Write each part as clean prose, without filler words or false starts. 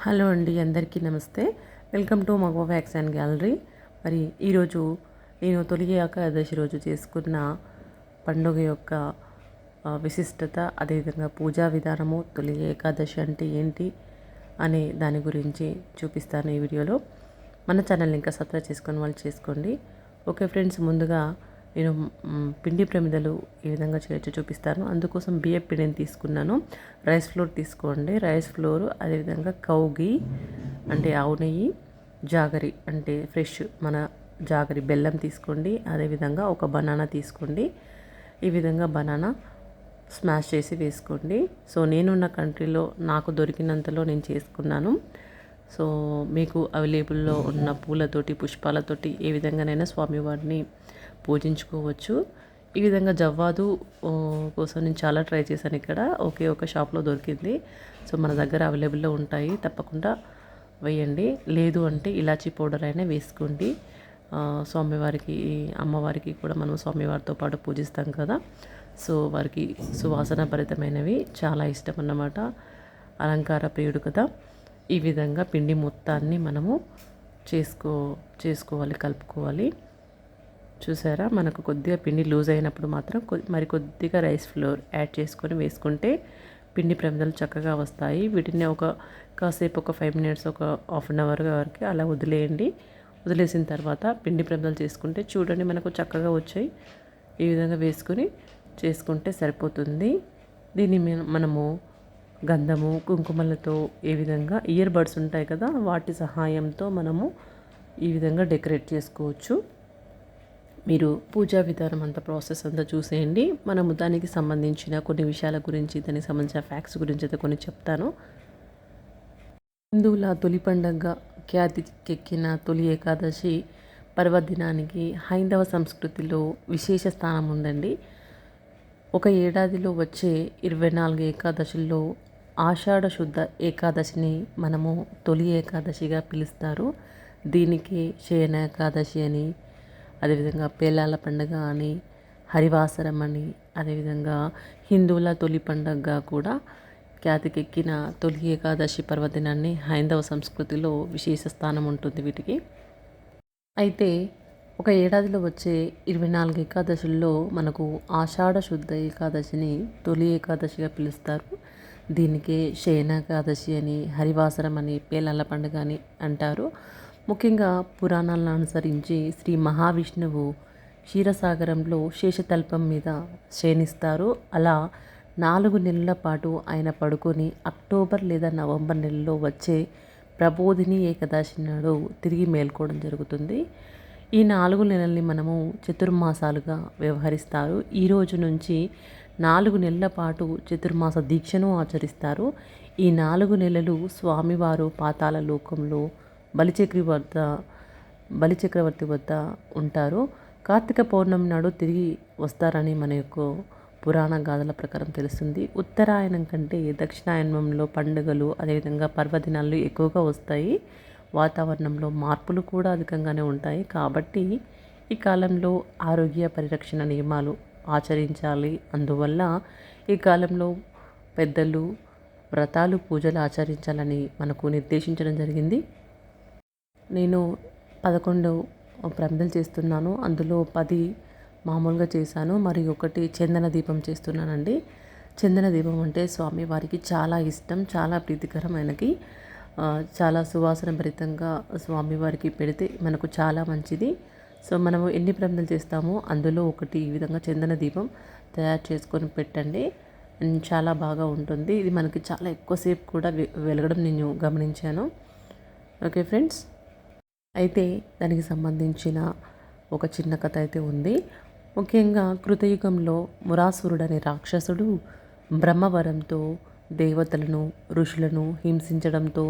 Hello అండి, అందరికీ నమస్తే. వెల్కమ్ టు మగవ ఫ్యాక్స్ అండ్ గ్యాలరీ. మరి ఈరోజు నేను తొలి ఏకాదశి రోజు చేసుకున్న పండుగ యొక్క విశిష్టత, అదేవిధంగా పూజా విధానము, తొలి ఏకాదశి అంటే ఏంటి అనే దాని గురించి చూపిస్తాను ఈ వీడియోలో. మన ఛానల్ని ఇంకా సబ్స్క్రైబ్ చేసుకొని వాళ్ళు చేసుకోండి. ఓకే ఫ్రెండ్స్, ముందుగా నేను పిండి ప్రమిదలు ఏ విధంగా చేయొచ్చో చూపిస్తాను. అందుకోసం బియ్యం పిండిని తీసుకున్నాను. రైస్ ఫ్లోర్ తీసుకోండి. రైస్ ఫ్లోర్, అదేవిధంగా కౌ ఘీ అంటే ఆవు నెయ్యి, జాగరి అంటే ఫ్రెష్ మన జాగరి బెల్లం తీసుకోండి. అదేవిధంగా ఒక బనానా తీసుకోండి. ఈ విధంగా బనానా స్మాష్ చేసి వేసుకోండి. సో నేనున్న కంట్రీలో నాకు దొరికినంతలో నేను చేసుకున్నాను. సో మీకు అవైలబుల్లో ఉన్న పూలతోటి, పుష్పాలతోటి ఏ విధంగానైనా స్వామివారిని పూజించుకోవచ్చు. ఈ విధంగా జవ్వాదు కోసం నేను చాలా ట్రై చేశాను. ఇక్కడ ఒకే ఒక షాప్లో దొరికింది. సో మన దగ్గర అవైలబుల్లో ఉంటాయి, తప్పకుండా వేయండి. లేదు అంటే ఇలాచీ పౌడర్ అయినా వేసుకోండి. స్వామివారికి, అమ్మవారికి కూడా మనం స్వామివారితో పాటు పూజిస్తాం కదా, సో వారికి సువాసన భరితమైనవి చాలా ఇష్టం అన్నమాట. అలంకార ప్రియుడు కదా. ఈ విధంగా పిండి మొత్తాన్ని మనము చేసుకోవాలి, కలుపుకోవాలి. చూసారా, మనకు కొద్దిగా పిండి లూజ్ అయినప్పుడు మాత్రం మరి కొద్దిగా రైస్ ఫ్లోర్ యాడ్ చేసుకొని వేసుకుంటే పిండి ప్రమిదలు చక్కగా వస్తాయి. వీటిని కాసేపు ఒక 5 మినిట్స్, ఒక హాఫ్ అన్ అవర్ వరకు అలా వదిలేయండి. వదిలేసిన తర్వాత పిండి ప్రమిదలు చేసుకుంటే చూడండి మనకు చక్కగా వచ్చాయి. ఈ విధంగా వేసుకొని చేసుకుంటే సరిపోతుంది. దీన్ని మనము గంధము, కుంకుమలతో, ఏ విధంగా ఇయర్ బడ్స్ ఉంటాయి కదా, వాటి సహాయంతో మనము ఈ విధంగా డెకరేట్ చేసుకోవచ్చు. మీరు పూజా విధానం అంతా ప్రాసెస్ అంతా చూసేయండి. మనము దానికి సంబంధించిన కొన్ని విషయాల గురించి, దానికి సంబంధించిన ఫ్యాక్ట్స్ గురించి అయితే కొన్ని చెప్తాను. హిందువుల తొలి పండుగ ఖ్యాతికెక్కిన తొలి ఏకాదశి పర్వదినానికి హైందవ సంస్కృతిలో విశేష స్థానం ఉందండి. ఒక ఏడాదిలో వచ్చే 24 ఏకాదశుల్లో ఆషాఢ శుద్ధ ఏకాదశిని మనము తొలి ఏకాదశిగా పిలుస్తారు. దీనికి శయన ఏకాదశి అని, అదేవిధంగా పేలాల పండుగ అని, హరివాసరం అని, అదేవిధంగా హిందువుల తొలి పండుగగా కూడా ఖ్యాతికెక్కిన తొలి ఏకాదశి పర్వదినాన్ని హైందవ సంస్కృతిలో విశేష స్థానం ఉంటుంది వీటికి. అయితే ఒక ఏడాదిలో వచ్చే 24 ఏకాదశుల్లో మనకు ఆషాఢ శుద్ధ ఏకాదశిని తొలి ఏకాదశిగా పిలుస్తారు. దీనికి శయన ఏకాదశి అని, హరివాసరం అని, పేలాల పండుగ అని అంటారు. ముఖ్యంగా పురాణాలను అనుసరించి శ్రీ మహావిష్ణువు క్షీరసాగరంలో శేషతల్పం మీద శయనిస్తారు. అలా 4 నెలల పాటు ఆయన పడుకొని అక్టోబర్ లేదా నవంబర్ నెలలో వచ్చే ప్రబోధిని ఏకాదశి నాడు తిరిగి మేల్కోవడం జరుగుతుంది. ఈ 4 నెలల్ని మనము చతుర్మాసాలుగా వ్యవహరిస్తారు. ఈ రోజు నుంచి 4 నెలల పాటు చతుర్మాస దీక్షను ఆచరిస్తారు. ఈ 4 నెలలు స్వామివారు పాతాళ లోకంలో బలిచక్రవర్తి వద్ద ఉంటారు. కార్తీక పౌర్ణమి నాడు తిరిగి వస్తారని మన యొక్క పురాణ గాథల ప్రకారం తెలుస్తుంది. ఉత్తరాయణం కంటే దక్షిణాయనంలో పండుగలు, అదేవిధంగా పర్వదినాలు ఎక్కువగా వస్తాయి. వాతావరణంలో మార్పులు కూడా అధికంగానే ఉంటాయి. కాబట్టి ఈ కాలంలో ఆరోగ్య పరిరక్షణ నియమాలు ఆచరించాలి. అందువల్ల ఈ కాలంలో పెద్దలు వ్రతాలు, పూజలు ఆచరించాలని మనకు నిర్దేశించడం జరిగింది. నేను 11 ప్రమిదలు చేస్తున్నాను. అందులో 10 మామూలుగా చేశాను, మరి ఒకటి చందన దీపం చేస్తున్నానండి. చందన దీపం అంటే స్వామివారికి చాలా ఇష్టం, చాలా ప్రీతికరం. ఆయనకి చాలా సువాసన భరితంగా స్వామివారికి పెడితే మనకు చాలా మంచిది. సో మనము ఎన్ని ప్రమిదలు చేస్తామో అందులో ఒకటి ఈ విధంగా చందన దీపం తయారు చేసుకొని పెట్టండి. చాలా బాగా ఉంటుంది. ఇది మనకి చాలా ఎక్కువసేపు కూడా వెలగడం నేను గమనించాను. ఓకే ఫ్రెండ్స్, అయితే దానికి సంబంధించిన ఒక చిన్న కథ అయితే ఉంది. ముఖ్యంగా కృతయుగంలో మురాసురుడు అనే రాక్షసుడు బ్రహ్మవరంతో దేవతలను, ఋషులను హింసించడంతో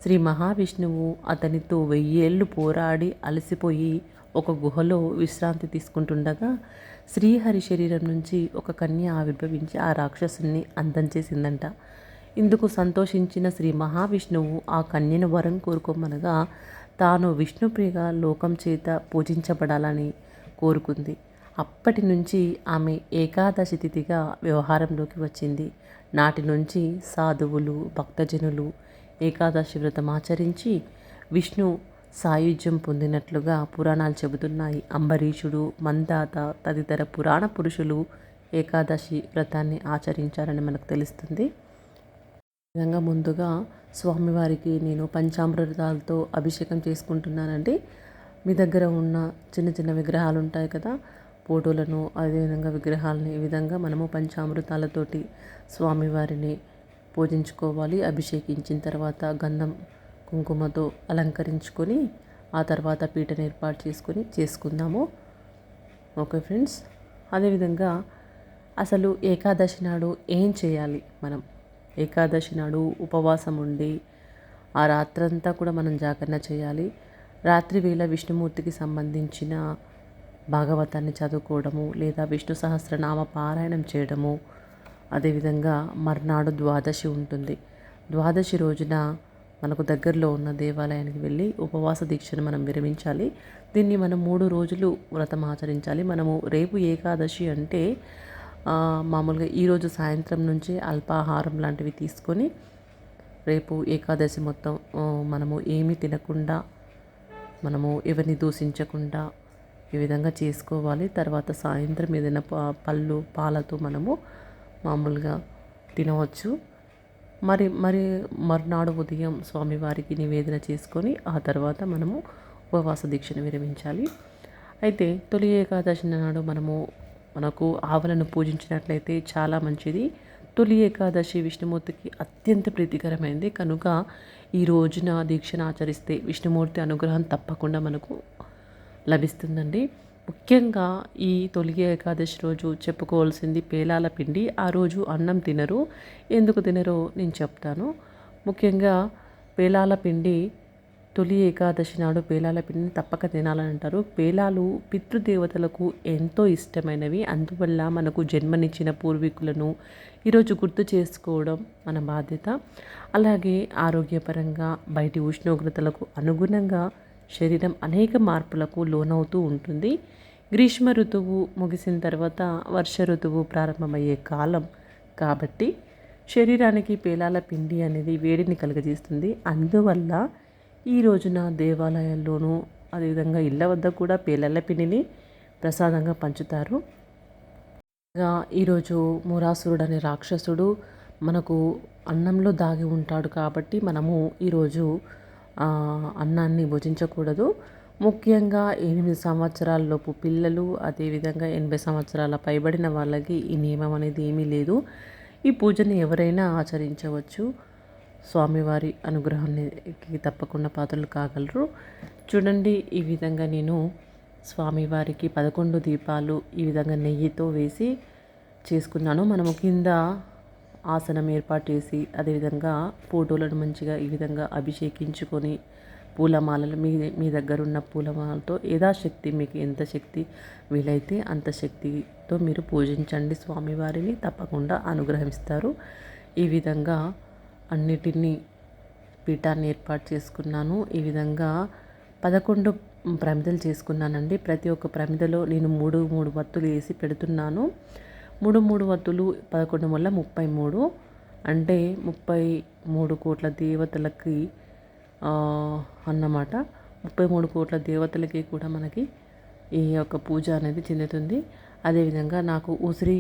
శ్రీ మహావిష్ణువు అతనితో 1000 ఏళ్ళు పోరాడి అలసిపోయి ఒక గుహలో విశ్రాంతి తీసుకుంటుండగా శ్రీహరి శరీరం నుంచి ఒక కన్య ఆవిర్భవించి ఆ రాక్షసుని అంతం చేసిందంట. ఇందుకు సంతోషించిన శ్రీ మహావిష్ణువు ఆ కన్యను వరం కోరుకోమనగా తాను విష్ణుప్రియగా లోకం చేత పూజించబడాలని కోరుకుంది. అప్పటి నుంచి ఆమె ఏకాదశి తిథిగా వ్యవహారంలోకి వచ్చింది. నాటి నుంచి సాధువులు, భక్తజనులు ఏకాదశి వ్రతం ఆచరించి విష్ణు సాయుధ్యం పొందినట్లుగా పురాణాలు చెబుతున్నాయి. అంబరీషుడు, మందాత తదితర పురాణ పురుషులు ఏకాదశి వ్రతాన్ని ఆచరించారని మనకు తెలుస్తుంది. విధంగా ముందుగా స్వామివారికి నేను పంచామృతాలతో అభిషేకం చేసుకుంటున్నానండి. మీ దగ్గర ఉన్న చిన్న చిన్న విగ్రహాలు ఉంటాయి కదా, ఫోటోలను, అదేవిధంగా విగ్రహాలని, ఈ విధంగా మనము పంచామృతాలతోటి స్వామివారిని పూజించుకోవాలి. అభిషేకించిన తర్వాత గంధం కుంకుమతో అలంకరించుకొని ఆ తర్వాత పీటను ఏర్పాటు చేసుకుందాము. ఓకే ఫ్రెండ్స్, అదేవిధంగా అసలు ఏకాదశి నాడు ఏం చేయాలి మనం? ఏకాదశి నాడు ఉపవాసం ఉండి ఆ రాత్రంతా కూడా మనం జాగరణ చేయాలి. రాత్రి వేళ విష్ణుమూర్తికి సంబంధించిన భాగవతాన్ని చదువుకోవడము, లేదా విష్ణు సహస్రనామ పారాయణం చేయడము. అదేవిధంగా మర్నాడు ద్వాదశి ఉంటుంది. ద్వాదశి రోజున మనకు దగ్గరలో ఉన్న దేవాలయానికి వెళ్ళి ఉపవాస దీక్షను మనం విరమించాలి. దీన్ని మనం 3 రోజులు వ్రతం ఆచరించాలి. మనము రేపు ఏకాదశి అంటే మామూలుగా ఈరోజు సాయంత్రం నుంచి అల్పాహారం లాంటివి తీసుకొని రేపు ఏకాదశి మొత్తం మనము ఏమీ తినకుండా, మనము ఎవరిని దూషించకుండా ఈ విధంగా చేసుకోవాలి. తర్వాత సాయంత్రం ఏదైనా పళ్ళు పాలతో మనము మామూలుగా తినవచ్చు. మరునాడు ఉదయం స్వామివారికి నివేదన చేసుకొని ఆ తర్వాత మనము ఉపవాస దీక్షను విరమించాలి. అయితే తొలి ఏకాదశి నాడు మనకు ఆవులను పూజించినట్లయితే చాలా మంచిది. తొలి ఏకాదశి విష్ణుమూర్తికి అత్యంత ప్రీతికరమైనది కనుక ఈ రోజున దీక్షను ఆచరిస్తే విష్ణుమూర్తి అనుగ్రహం తప్పకుండా మనకు లభిస్తుందండి. ముఖ్యంగా ఈ తొలి ఏకాదశి రోజు చెప్పుకోవాల్సింది పేలాల పిండి. ఆ రోజు అన్నం తినరు. ఎందుకు తినరో నేను చెప్తాను. ముఖ్యంగా పేలాల పిండి తొలి ఏకాదశి నాడు పేలాల పిండిని తప్పక తినాలని అంటారు. పేలాలు పితృదేవతలకు ఎంతో ఇష్టమైనవి. అందువల్ల మనకు జన్మనిచ్చిన పూర్వీకులను ఈరోజు గుర్తు చేసుకోవడం మన బాధ్యత. అలాగే ఆరోగ్యపరంగా బయటి ఉష్ణోగ్రతలకు అనుగుణంగా శరీరం అనేక మార్పులకు లోనవుతూ ఉంటుంది. గ్రీష్మ ఋతువు ముగిసిన తర్వాత వర్ష ఋతువు ప్రారంభమయ్యే కాలం కాబట్టి శరీరానికి పేలాల పిండి అనేది వేడిని కలుగజేస్తుంది. అందువల్ల ఈ రోజున దేవాలయాల్లోనూ అదేవిధంగా ఇళ్ళ వద్ద కూడా పేలాల పిండిని ప్రసాదంగా పంచుతారు. ఈరోజు మూరాసురుడు అనే రాక్షసుడు మనకు అన్నంలో దాగి ఉంటాడు కాబట్టి మనము ఈరోజు అన్నాన్ని భుజించకూడదు. ముఖ్యంగా 8 సంవత్సరాలలోపు పిల్లలు, అదేవిధంగా 80 సంవత్సరాల పైబడిన వాళ్ళకి ఈ నియమం అనేది ఏమీ లేదు. ఈ పూజని ఎవరైనా ఆచరించవచ్చు. స్వామివారి అనుగ్రహానికి తప్పకుండా పాత్రలు కాగలరు. చూడండి, ఈ విధంగా నేను స్వామివారికి 11 దీపాలు ఈ విధంగా నెయ్యితో వేసి చేసుకున్నాను. మనము కింద ఆసనం ఏర్పాటు చేసి అదేవిధంగా ఫోటోలను మంచిగా ఈ విధంగా అభిషేకించుకొని పూలమాలలు మీ దగ్గర ఉన్న పూలమాలతో యథాశక్తి మీకు ఎంత శక్తి వీలైతే అంత శక్తితో మీరు పూజించండి. స్వామివారిని తప్పకుండా అనుగ్రహిస్తారు. ఈ విధంగా అన్నిటినీ పీఠాన్ని ఏర్పాటు చేసుకున్నాను. ఈ విధంగా 11 ప్రమిదలు చేసుకున్నానండి. ప్రతి ఒక్క ప్రమిదలో నేను 3 వత్తులు వేసి పెడుతున్నాను. 3 వత్తులు 11 వల్ల 33, అంటే 33 కోట్ల దేవతలకి అన్నమాట. 33 కోట్ల దేవతలకి కూడా మనకి ఈ యొక్క పూజ అనేది చెందుతుంది. అదేవిధంగా నాకు ఉసిరి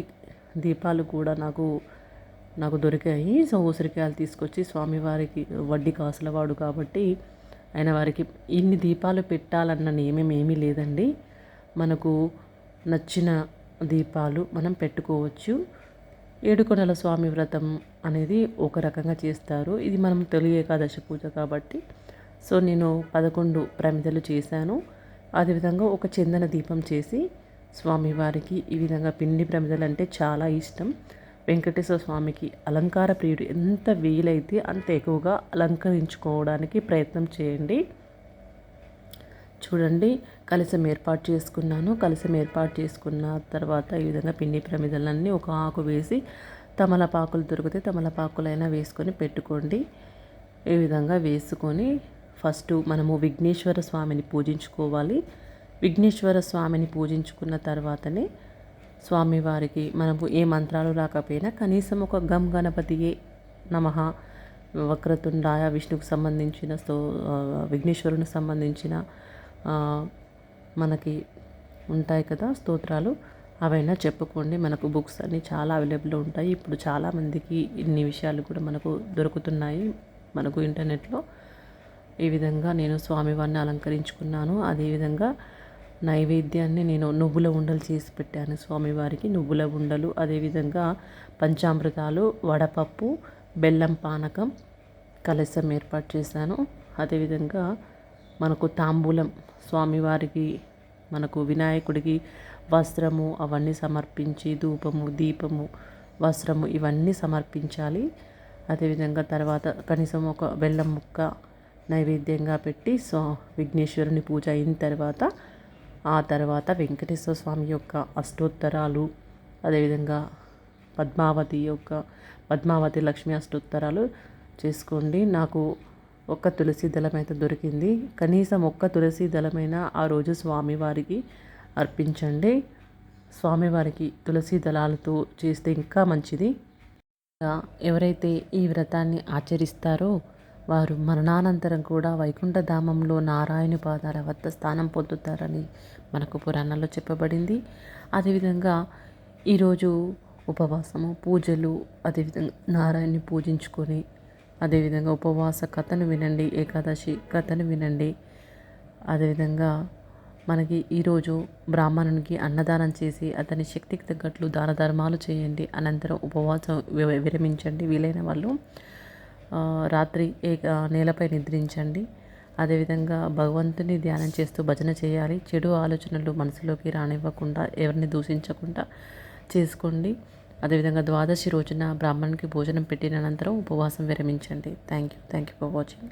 దీపాలు కూడా నాకు దొరికాయి. సో ఉసిరికాయలు తీసుకొచ్చి స్వామివారికి వడ్డీ కాసులవాడు కాబట్టి ఆయన వారికి ఇన్ని దీపాలు పెట్టాలన్న నియమం ఏమీ లేదండి. మనకు నచ్చిన దీపాలు మనం పెట్టుకోవచ్చు. ఏడుకొండల స్వామి వ్రతం అనేది ఒక రకంగా చేస్తారు. ఇది మనం తొలి ఏకాదశి పూజ కాబట్టి సో నేను 11 ప్రమిదలు చేశాను. అదేవిధంగా ఒక చందన దీపం చేసి స్వామివారికి ఈ విధంగా పిండి ప్రమిదలు అంటే చాలా ఇష్టం. వెంకటేశ్వర స్వామికి అలంకార ప్రియుడు, ఎంత వీలైతే అంత ఎక్కువగా అలంకరించుకోవడానికి ప్రయత్నం చేయండి. చూడండి, కలశం ఏర్పాటు చేసుకున్నాను. కలశం ఏర్పాటు చేసుకున్న తర్వాత ఈ విధంగా పిండి ప్రమిదలన్నీ ఒక ఆకు వేసి తమలపాకులు దొరికితే తమలపాకులైనా వేసుకొని పెట్టుకోండి. ఈ విధంగా వేసుకొని ఫస్ట్ మనము విఘ్నేశ్వర స్వామిని పూజించుకోవాలి. విఘ్నేశ్వర స్వామిని పూజించుకున్న తర్వాతనే స్వామివారికి మనము ఏ మంత్రాలు రాకపోయినా కనీసం ఒక గం గణపతియే నమః వక్రతుండాయ విష్ణుకు సంబంధించిన విఘ్నేశ్వరునికి సంబంధించిన మనకి ఉంటాయి కదా స్తోత్రాలు, అవైనా చెప్పుకోండి. మనకు బుక్స్ అన్నీ చాలా అవైలబుల్ ఉంటాయి. ఇప్పుడు చాలామందికి ఇన్ని విషయాలు కూడా మనకు దొరుకుతున్నాయి మనకు ఇంటర్నెట్లో. ఈ విధంగా నేను స్వామివారిని అలంకరించుకున్నాను. అదేవిధంగా నైవేద్యాన్ని నేను నువ్వుల ఉండలు చేసి పెట్టాను స్వామివారికి. నువ్వుల ఉండలు, అదేవిధంగా పంచామృతాలు, వడపప్పు, బెల్లం పానకం, కలశం ఏర్పాటు చేశాను. అదేవిధంగా మనకు తాంబూలం, స్వామివారికి మనకు వినాయకుడికి వస్త్రము అవన్నీ సమర్పించి, ధూపము, దీపము, వస్త్రము ఇవన్నీ సమర్పించాలి. అదేవిధంగా తర్వాత కనీసం ఒక బెల్లం ముక్క నైవేద్యంగా పెట్టి విఘ్నేశ్వరుని పూజ అయిన తర్వాత ఆ తర్వాత వెంకటేశ్వర స్వామి యొక్క అష్టోత్తరాలు, అదేవిధంగా పద్మావతి లక్ష్మీ అష్టోత్తరాలు చేసుకోండి. నాకు ఒక్క తులసి దళం అయితే దొరికింది. కనీసం ఒక్క తులసి దళమైనా ఆ రోజు స్వామివారికి అర్పించండి. స్వామివారికి తులసి దళాలతో చేస్తే ఇంకా మంచిది. ఎవరైతే ఈ వ్రతాన్ని ఆచరిస్తారో వారు మరణానంతరం కూడా వైకుంఠధామంలో నారాయణ పాదాల వద్ద స్థానం పొందుతారని మనకు పురాణాల్లో చెప్పబడింది. అదేవిధంగా ఈరోజు ఉపవాసము, పూజలు, అదేవిధంగా నారాయణని పూజించుకొని అదేవిధంగా ఉపవాస కథను వినండి, ఏకాదశి కథను వినండి. అదేవిధంగా మనకి ఈరోజు బ్రాహ్మణునికి అన్నదానం చేసి అతని శక్తికి తగ్గట్లు దాన ధర్మాలు చేయండి. అనంతరం ఉపవాసం విరమించండి. వీలైన వాళ్ళు రాత్రి నేలపై నిద్రించండి. అదేవిధంగా భగవంతుని ధ్యానం చేస్తూ భజన చేయాలి. చెడు ఆలోచనలు మనసులోకి రానివ్వకుండా, ఎవరిని దూషించకుండా చేసుకోండి. అదేవిధంగా ద్వాదశి రోజున బ్రాహ్మణునికి భోజనం పెట్టిన అనంతరం ఉపవాసం విరమించండి. Thank you for watching.